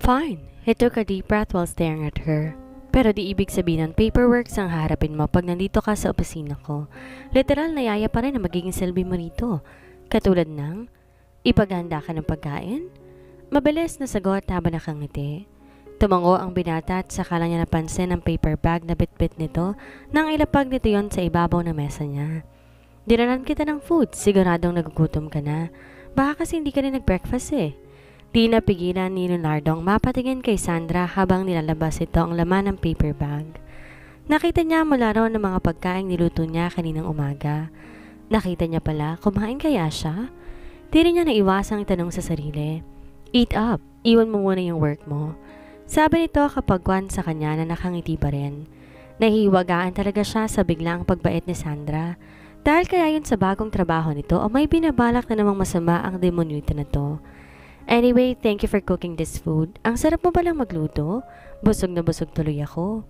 Fine. He took a deep breath while staring at her. Pero di ibig sabihin ng paperwork ang haharapin mo pag nandito ka sa opisina ko. Literal na yaya pa rin na magiging silbi mo rito. Katulad ng, ipaghanda ka ng pagkain? Mabilis na sagot habang nakangiti. Tumango ang binata at saka lang niya napansin ang paper bag na bitbit nito nang ilapag nito yon sa ibabaw ng mesa niya. Dinanan kita ng food, siguradong nagugutom ka na. Baka kasi hindi ka rin nag-breakfast eh. Di napigilan ni Leonardo ang mapatingin kay Sandra habang nilalabas ito ang laman ng paper bag. Nakita niya mula raw ng mga pagkain niluto niya kaninang umaga. Nakita niya pala, kumain kaya siya? Di rin niya naiwasang itanong sa sarili. Eat up, iwan mo muna yung work mo. Sabi nito kapag kwan sa kanya na nakangiti pa rin. Nahihiwagaan talaga siya sa biglang pagbait ni Sandra. Dahil kaya yun sa bagong trabaho nito o may binabalak na namang masama ang demonyo na to. Anyway, thank you for cooking this food. Ang sarap mo palang magluto. Busog na busog tuloy ako.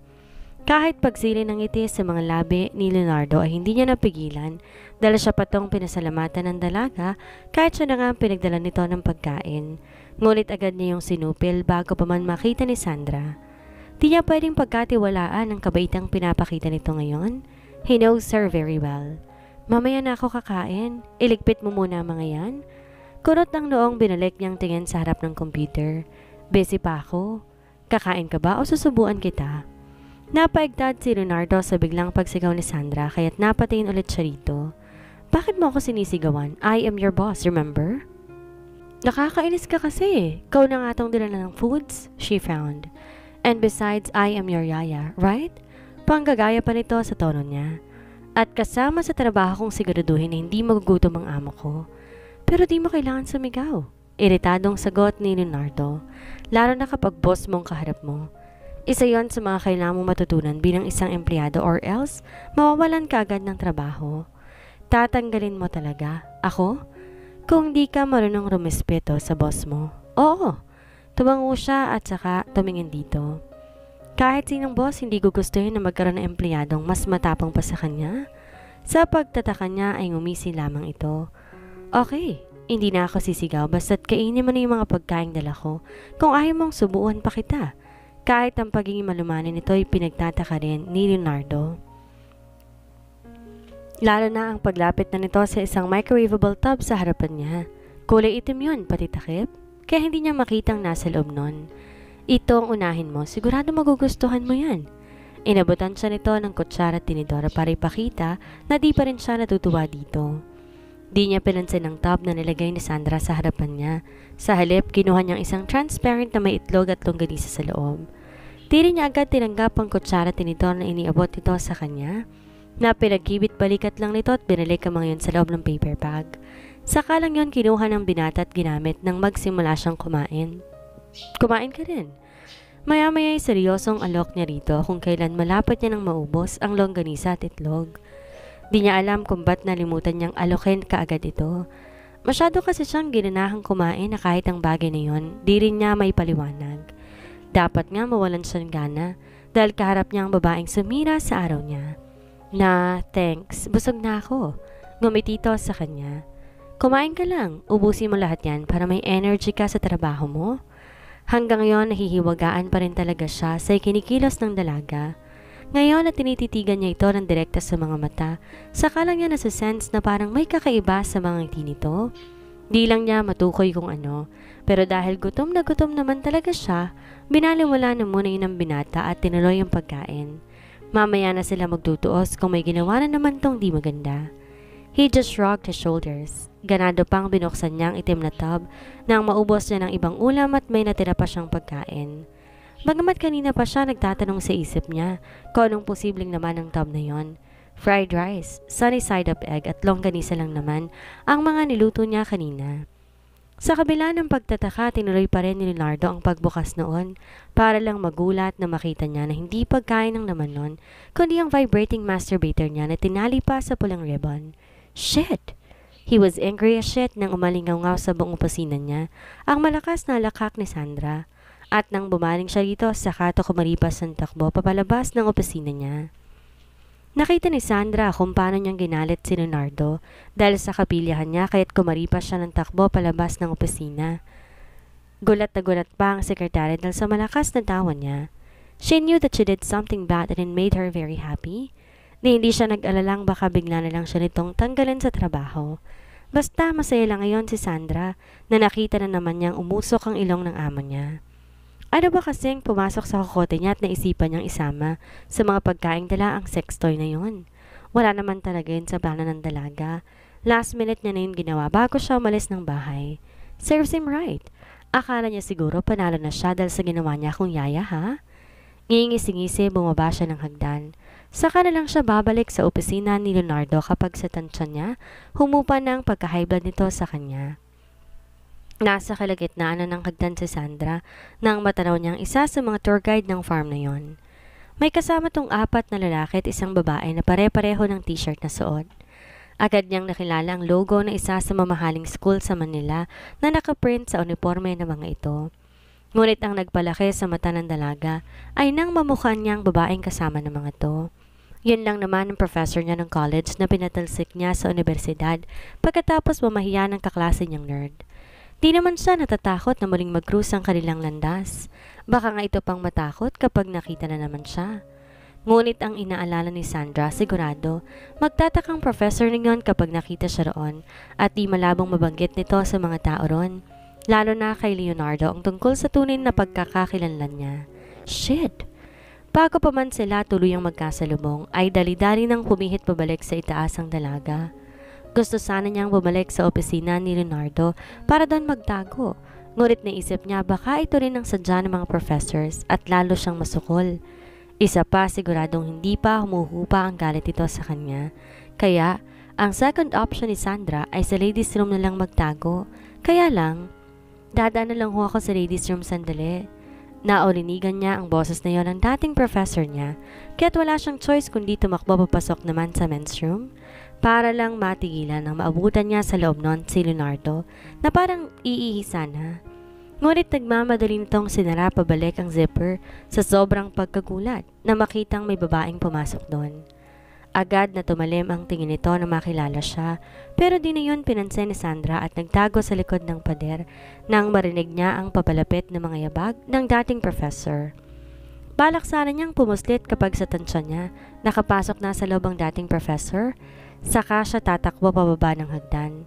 Kahit pagsili ng ngiti sa mga labi ni Leonardo ay hindi niya napigilan dahil siya patong pinasalamatan ng dalaga kahit siya na nga ang pinagdala nito ng pagkain. Ngunit agad niya yung sinupil bago pa man makita ni Sandra. Di niya pwedeng pagkatiwalaan ang kabaitang pinapakita nito ngayon. He knows her very well. Mamaya na ako kakain. Iligpit mo muna mga yan. Kurot ng noong binalik niyang tingin sa harap ng computer. Busy pa ako. Kakain ka ba o susubuan kita? Napaigtad si Leonardo sa biglang pagsigaw ni Sandra kaya't napatingin ulit siya rito. Bakit mo ako sinisigawan? I am your boss, remember? Nakakainis ka kasi. Ikaw na nga tong dinala ng foods, she found. And besides, I am your yaya, right? Panggagaya pa nito sa tono niya. At kasama sa trabaho kong siguraduhin na hindi magugutom ang amo ko. Pero di mo kailangan sumigaw. Iritadong sagot ni Leonardo. Lalo na kapag boss mong kaharap mo. Isa yon sa mga kailangan mong matutunan bilang isang empleyado or else mawawalan ka agad ng trabaho. Tatanggalin mo talaga. Ako? Kung di ka marunong rumespeto sa boss mo. Oo. Tumango siya at saka tumingin dito. Kahit sinong boss hindi gugustuhin na magkaroon ng empleyadong mas matapang pa sa kanya. Sa pagtataka niya ay ngumisi lamang ito. Okay, hindi na ako sisigaw basta't kainin mo na yung mga pagkain dala ko. Kung ayaw mong subuan pa kita. Kahit ang pagiging malumanin nito ay pinagtataka rin ni Leonardo. Lalo na ang paglapit na nito sa isang microwavable tub sa harapan niya. Kulay itim yun, pati takip. Kaya hindi niya makitang nasa loob nun. Ito ang unahin mo, sigurado magugustuhan mo yan. Inabutan siya nito ng kutsara at tinidora para ipakita na di pa rin siya natutuwa dito. Di niya pinansin ang tub na nilagay ni Sandra sa harapan niya. Sa halip, kinuha niyang isang transparent na may itlog at longganisa sa loob. Di rin niya agad tinanggap ang kutsara at tinidor na iniabot nito sa kanya. Na pinagkibit balikat lang nito at binalik ang mga yun sa loob ng paper bag. Saka lang yun kinuha ng binata at ginamit nang magsimula siyang kumain. Kumain ka rin. Maya-maya ay seryosong alok niya rito kung kailan malapit niya nang maubos ang longganisa at itlog. Di niya alam kung ba't nalimutan niyang alokin kaagad ito. Masyado kasi siyang ginanahang kumain na kahit ang bagay na yon, di rin niya may paliwanag. Dapat nga mawalan siyang gana dahil kaharap niya ang babaeng sumira sa araw niya. Na, thanks, busog na ako. Ngumiti ito sa kanya. Kumain ka lang, ubusin mo lahat yan para may energy ka sa trabaho mo. Hanggang yon nahihiwagaan pa rin talaga siya sa kinikilos ng dalaga. Ngayon na tinititigan niya ito ng direkta sa mga mata, saka lang niya nasa-sense na parang may kakaiba sa mga ngiti nito. Di lang niya matukoy kung ano, pero dahil gutom na gutom naman talaga siya, binaliwala na muna yun ang binata at tinuloy ang pagkain. Mamaya na sila magtutuos kung may ginawa na naman tong di maganda. He just shrugged his shoulders. Ganado pang binuksan niya ang itim na tub nang maubos niya ng ibang ulam at may natira pa siyang pagkain. Bagamat kanina pa siya nagtatanong sa isip niya kung anong posibleng naman ang tub na yon. Fried rice, sunny side up egg at longganisa lang naman ang mga niluto niya kanina. Sa kabila ng pagtataka, tinuloy pa rin ni Leonardo ang pagbukas noon para lang magulat na makita niya na hindi pagkain ng naman nun, kundi ang vibrating masturbator niya na tinali pa sa pulang ribbon. Shit! He was angry as shit nang umalingaw-ngaw sa buong opisina niya ang malakas na lakak ni Sandra. At nang bumaling siya rito, saka ito kumaripas ng takbo papalabas ng opisina niya. Nakita ni Sandra kung paano niyang ginalit si Leonardo dahil sa kapilyahan niya kaya't kumaripas siya ng takbo palabas ng opisina. Gulat na gulat pa ang sekretary dahil sa malakas na tawa niya. She knew that she did something bad and it made her very happy. Hindi siya nag-alalang baka bigla na lang siya nitong tanggalin sa trabaho. Basta masaya lang ngayon si Sandra na nakita na naman niyang umusok ang ilong ng amo niya. Ano ba kasing pumasok sa kokote niya at naisipan niyang isama sa mga pagkaing dala ang sex toy na yun? Wala naman talaga yun sa plano ng dalaga. Last minute niya na yun ginawa bago siya umalis ng bahay. Serves him right. Akala niya siguro panalo na siya dahil sa ginawa niya kung yaya ha? Ngingisi-ngisi bumaba siya ng hagdan. Saka na lang siya babalik sa opisina ni Leonardo kapag sa tansya niya, humupa na ang pagka-high blood nito sa kanya. Nasa kalagitnaan na ng hagdan si Sandra nang matanaw niyang isa sa mga tour guide ng farm na yon. May kasama tong 4 na lalaki at isang babae na pare-pareho ng t-shirt na suot. Agad niyang nakilala ang logo ng isa sa mamahaling school sa Manila na nakaprint sa uniforme ng mga ito. Ngunit ang nagpalaki sa mata ng dalaga ay nang mamukha niyang babaeng kasama ng mga to. Yun lang naman ang professor niya ng college na pinatalsik niya sa universidad pagkatapos mamahiya ng kaklase niyang nerd. Di naman siya natatakot na muling mag-cruise ang kanilang landas. Baka nga ito pang matakot kapag nakita na naman siya. Ngunit ang inaalala ni Sandra sigurado, magtatakang professor ninyon kapag nakita siya roon at di malabong mabanggit nito sa mga tao roon. Lalo na kay Leonardo ang tungkol sa tunay na pagkakakilanlan niya. Shit! Bago pa man sila tuluyang magkasalubong ay dali-dali nang pumihit pabalik sa itaas ang dalaga. Gusto sana niyang bumalik sa opisina ni Leonardo para doon magtago. Ngunit naisip niya baka ito rin ang sadya ng mga professors at lalo siyang masukol. Isa pa siguradong hindi pa humuhupa ang galit ito sa kanya. Kaya ang second option ni Sandra ay sa ladies room na lang magtago. Kaya lang, dadaan na lang ho ako sa ladies room sandali. Naulinigan niya ang boses na yon ng dating professor niya, kaya't wala siyang choice kundi tumakbo papasok naman sa men's room para lang matigilan ang maabutan niya sa loob nun si Leonardo na parang iihisa na. Ngunit nagmamadali nitong sinara pabalik ang zipper sa sobrang pagkagulat na makitang may babaeng pumasok doon. Agad na tumalim ang tingin nito na makilala siya, pero di na yun pinansin ni Sandra at nagtago sa likod ng pader nang marinig niya ang papalapit na mga yabag ng dating professor. Balak sana niyang pumuslit kapag sa tansya niya nakapasok na sa loob ang dating professor, saka siya tatakbo pababa ng hagdan.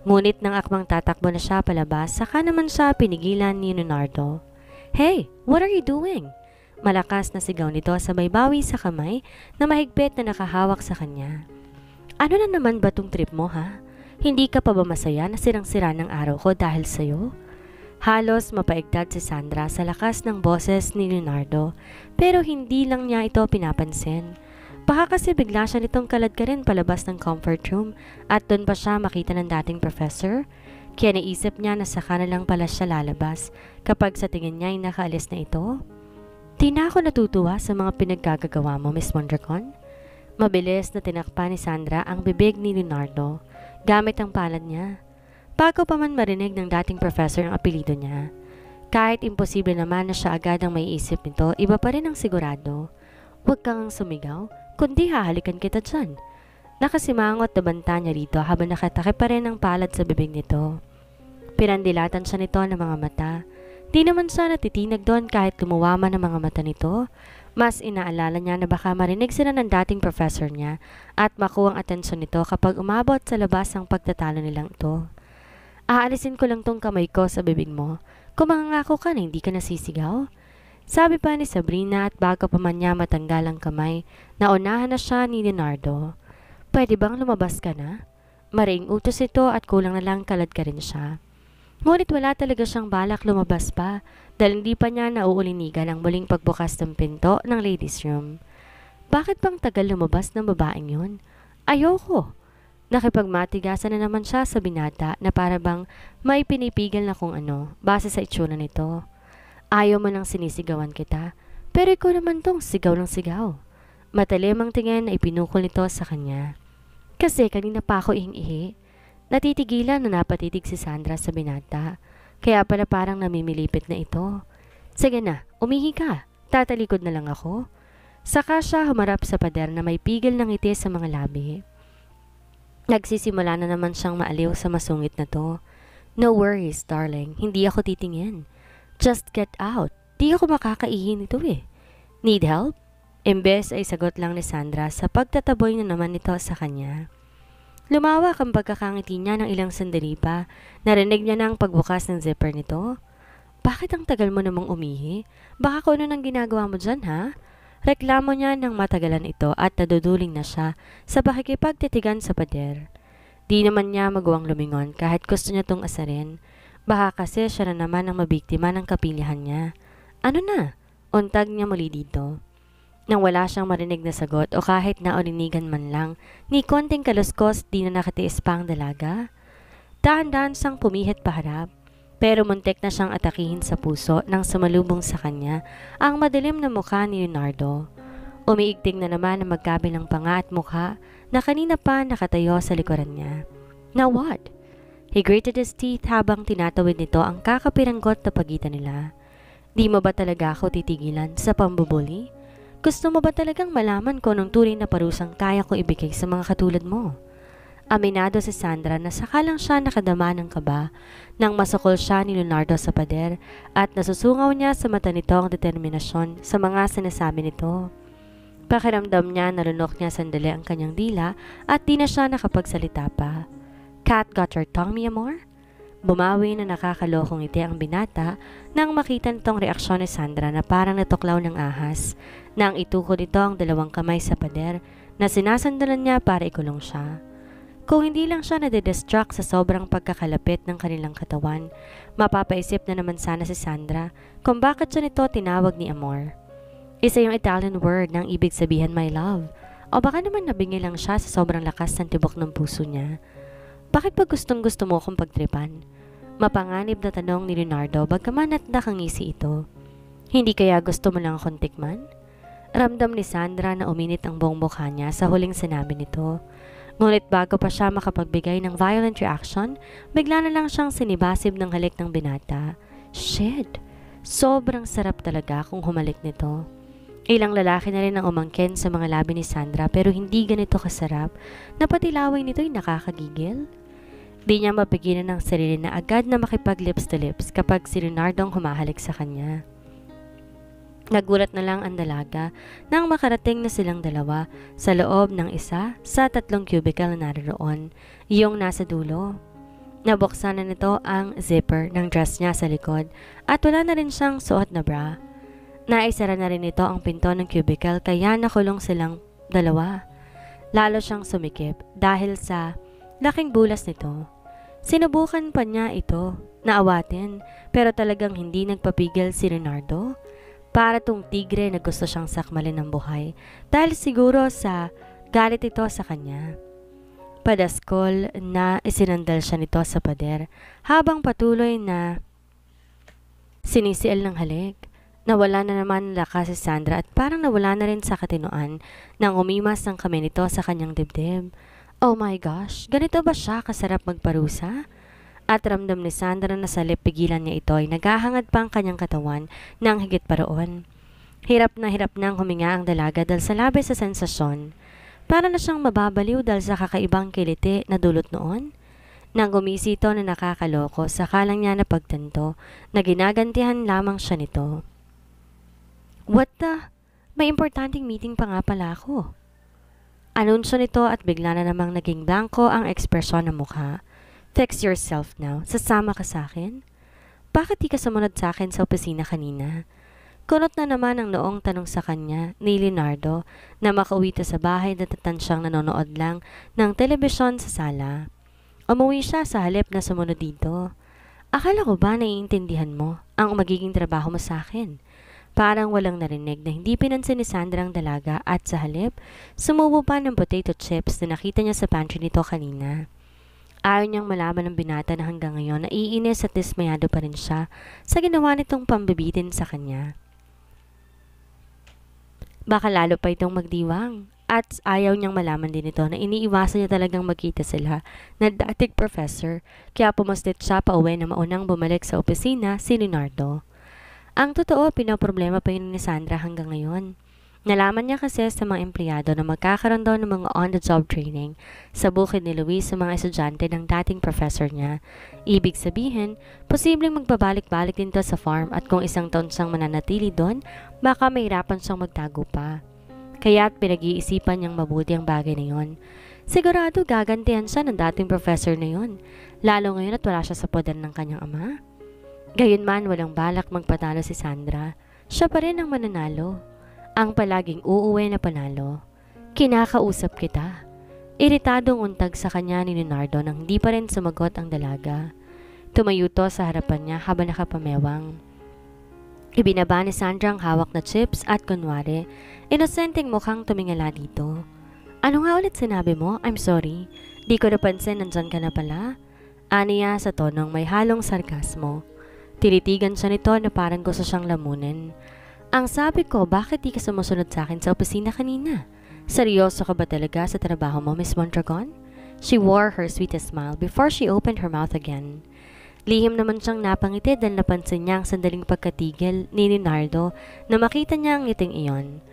Ngunit nang akmang tatakbo na siya palabas, saka naman siya pinigilan ni Leonardo. Hey, what are you doing? Malakas na sigaw nito sabay bawi sa kamay na mahigpit na nakahawak sa kanya. Ano na naman ba tong trip mo ha? Hindi ka pa ba masaya na sirang-sira ng araw ko dahil sa'yo? Halos mapaigtad si Sandra sa lakas ng boses ni Leonardo pero hindi lang niya ito pinapansin. Baka kasi bigla siya nitong kalad ka rin palabas ng comfort room at doon pa siya makita ng dating professor. Kaya naisip niya na saka na lang pala siya lalabas kapag sa tingin niya ay nakaalis na ito. Di na ako natutuwa sa mga pinaggagawa mo, Miss Wondercon. Mabilis na tinakpan ni Sandra ang bibig ni Leonardo gamit ang palad niya. Bago pa man marinig ng dating professor ang apelido niya. Kahit imposible naman na siya agad ang maiisip nito, iba pa rin ang sigurado. Huwag kang sumigaw, kundi hahalikan kita dyan. Nakasimangot na banta niya rito habang nakatake pa rin ang palad sa bibig nito. Pinandilatan siya nito ng mga mata. Di naman siya natitinag doon kahit lumuwaman ang mga mata nito. Mas inaalala niya na baka marinig sila ng dating professor niya at makuha ang atensyon nito kapag umabot sa labas ang pagtatalo nilang ito. Aalisin ko lang tong kamay ko sa bibig mo. Kung mangangako ka na hindi ka nasisigaw. Sabi pa ni Sabrina at bago pa man niya matanggal ang kamay, naunahan na siya ni Leonardo. Pwede bang lumabas ka na? Maring utos ito at kulang na lang kalad ka rin siya. Ngunit wala talaga siyang balak lumabas pa dahil hindi pa niya nauulinigan ang muling pagbukas ng pinto ng ladies room. Bakit bang tagal lumabas ng babaeng yun? Ayoko! Nakipagmatigasan na naman siya sa binata na para bang may pinipigil na kung ano base sa itsura nito. Ayaw mo nang sinisigawan kita, pero ikaw naman tong sigaw ng sigaw. Matalim ang tingin na ipinukol nito sa kanya. Kasi kanina pa ako ihi. Natitigilan na napatitig si Sandra sa binata, kaya pala parang namimilipit na ito. Sige na, umihi ka, tatalikod na lang ako. Saka siya humarap sa pader na may pigil ng ngiti sa mga labi. Nagsisimula na naman siyang maaliw sa masungit na to. No worries, darling, hindi ako titingin. Just get out. Di ako makakaihi nito eh. Need help? Imbes ay sagot lang ni Sandra sa pagtataboy na naman nito sa kanya. Lumawak ang pagkakangiti niya ng ilang sandali pa. Narinig niya na ang pagbukas ng zipper nito. Bakit ang tagal mo namang umihi? Baka kung ano nang ginagawa mo dyan ha? Reklamo niya ng matagalan ito at naduduling na siya sa pakikipagtitigan sa pader. Di naman niya magawang lumingon kahit gusto niya tong asarin. Baka kasi siya na naman ang mabiktima ng kapilihan niya. Ano na? Untag niya muli dito. Nang wala siyang marinig na sagot o kahit na orinigan man lang, ni konting kaluskos di na nakatiis pa ang dalaga. Dahan-dahan siyang pumihit paharap, pero muntik na siyang atakihin sa puso nang sumalubong sa kanya ang madilim na mukha ni Leonardo. Umiigting na naman ang magkabilang panga at mukha na kanina pa nakatayo sa likuran niya. Now what? He gritted his teeth habang tinatawid nito ang kakapiranggot na pagitan nila. Di mo ba talaga ako titigilan sa pambubuli? Gusto mo ba talagang malaman ko anong tunay na parusang kaya ko ibigay sa mga katulad mo? Aminado si Sandra na sakalang siya nakadama ng kaba nang masukol siya ni Leonardo sa pader at nasusungaw niya sa mata nito ang determinasyon sa mga sinasabi nito. Pakiramdam niya nalunok niya sandali ang kanyang dila at di na siya nakapagsalita pa. Cat got your tongue, mi amor? Bumawi na nakakalokong ngiti ang binata nang makita nitong reaksyon ni Sandra na parang natuklaw ng ahas nang itukod ito ang dalawang kamay sa pader na sinasandalan niya para ikulong siya. Kung hindi lang siya nade-distract sa sobrang pagkakalapit ng kanilang katawan, mapapaisip na naman sana si Sandra kung bakit siya nito tinawag ni Amor. Isa yung Italian word ng ibig sabihin my love, o baka naman nabingi lang siya sa sobrang lakas ng tibok ng puso niya. Bakit ba gustong gusto mo akong pagtripan? Mapanganib na tanong ni Leonardo bagaman at nakangisi ito. Hindi kaya gusto mo lang akong tikman? Ramdam ni Sandra na uminit ang buong mukha niya sa huling sinabi nito. Ngunit bago pa siya makapagbigay ng violent reaction, bigla na lang siyang sinibasib ng halik ng binata. Shit! Sobrang sarap talaga kung humalik nito. Ilang lalaki na rin ang umangkin sa mga labi ni Sandra pero hindi ganito kasarap na pati laway nito'y nakakagigil. Di niya mapigilan ng sarili na agad na makipag lips to lips kapag si Leonardo ang humahalik sa kanya. Nagulat na lang ang dalaga nang makarating na silang dalawa sa loob ng isa sa 3 cubicle na naroon, yung nasa dulo. Nabuksan na nito ang zipper ng dress niya sa likod at wala na rin siyang suot na bra. Naisara na rin ito ang pinto ng cubicle kaya nakulong silang dalawa. Lalo siyang sumikip dahil sa laking bulas nito. Sinubukan pa niya ito na awatin pero talagang hindi nagpapigil si Leonardo. Para tong tigre na gusto siyang sakmalin ng buhay dahil siguro sa galit ito sa kanya. Padaskol na isinandal siya nito sa pader habang patuloy na sinisiil ng halik. Nawala na naman ng lakas si Sandra at parang nawala na rin sa katinoan nang umimas ng kamay nito sa kanyang dibdib. Oh my gosh, ganito ba siya kasarap magparusa? At ramdam ni Sandra na sa pigilan niya ito ay naghahangad pa ang kanyang katawan ng higit pa roon. Hirap na huminga ang dalaga dahil sa labis sa sensasyon. Para na siyang mababaliw dahil sa kakaibang kiliti na dulot noon. Nang gumisi ito na nakakaloko, sakalang niya napagtanto na ginagantihan lamang siya nito. What the? May importanteng meeting pa nga pala ako. Anunsyo nito at bigla na namang naging blanko ang ekspresyon ng mukha. Fix yourself now. Sasama ka sa akin? Bakit di ka sumunod sa akin sa opisina kanina? Kunot na naman ang noong tanong sa kanya ni Leonardo na makauwi sa bahay na tatansyang nanonood lang ng telebisyon sa sala. Umuwi siya sa halip na sumunod dito. Akala ko ba naiintindihan mo ang magiging trabaho mo sa akin? Parang walang narinig na hindi pinansin ni Sandra ang dalaga at sa halip, sumubo pa ng potato chips na nakita niya sa pantry nito kanina. Ayaw niyang malaman ng binata na hanggang ngayon naiinis at dismayado pa rin siya sa ginawa nitong pambibitin sa kanya. Baka lalo pa itong magdiwang at ayaw niyang malaman din ito na iniiwasan niya talagang magkita sila na dating professor kaya pumuslit siya pa uwi na maunang bumalik sa opisina si Leonardo. Ang totoo, pinaproblema pa yun ni Sandra hanggang ngayon. Nalaman niya kasi sa mga empleyado na magkakaroon daw ng mga on-the-job training sa bukid ni Luis sa mga estudyante ng dating professor niya. Ibig sabihin, posibleng magbabalik-balik din to sa farm at kung isang taon siyang mananatili doon, baka mahirapan siyang magtago pa. Kaya't pinag-iisipan niyang mabuti ang bagay na yon. Sigurado gagantihan siya ng dating professor na yon, lalo ngayon at wala siya sa poder ng kanyang ama. Gayunman walang balak magpatalo si Sandra. Siya pa rin ang mananalo. Ang palaging uuwi na panalo. Kinakausap kita. Iritadong untag sa kanya ni Leonardo nang hindi pa rin sumagot ang dalaga. Tumayo to sa harapan niya habang nakapamewang. Ibinaba ni Sandra ang hawak na chips at kunwari, inosenteng mukhang tumingala dito. Ano nga ulit sinabi mo? I'm sorry. Di ko napansin nandyan ka na pala. Aniya sa tonong may halong sarkasmo. Tinitigan siya nito na parang gusto siyang lamunin. Ang sabi ko, bakit di ka sumusunod sa akin sa opisina kanina? Seryoso ka ba talaga sa trabaho mo, Miss Mondragon? She wore her sweetest smile before she opened her mouth again. Lihim naman siyang napangiti dahil napansin niya ang sandaling pagkatigil ni Leonardo na makita niya ang ngiting iyon.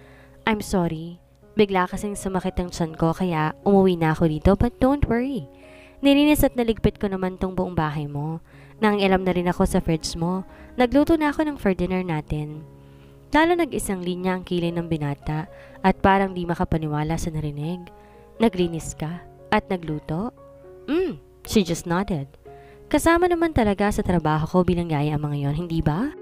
I'm sorry. Bigla kasing sumakit ang tiyan ko kaya umuwi na ako dito but don't worry. Nilinis at naligpit ko naman tong buong bahay mo. Nang ilam na rin ako sa fridge mo, nagluto na ako ng for dinner natin. Lalo nag-isang linya ang kilay ng binata at parang di makapaniwala sa narinig. Naglinis ka at nagluto? She just nodded. Kasama naman talaga sa trabaho ko bilang yaya ang mga yon, hindi ba?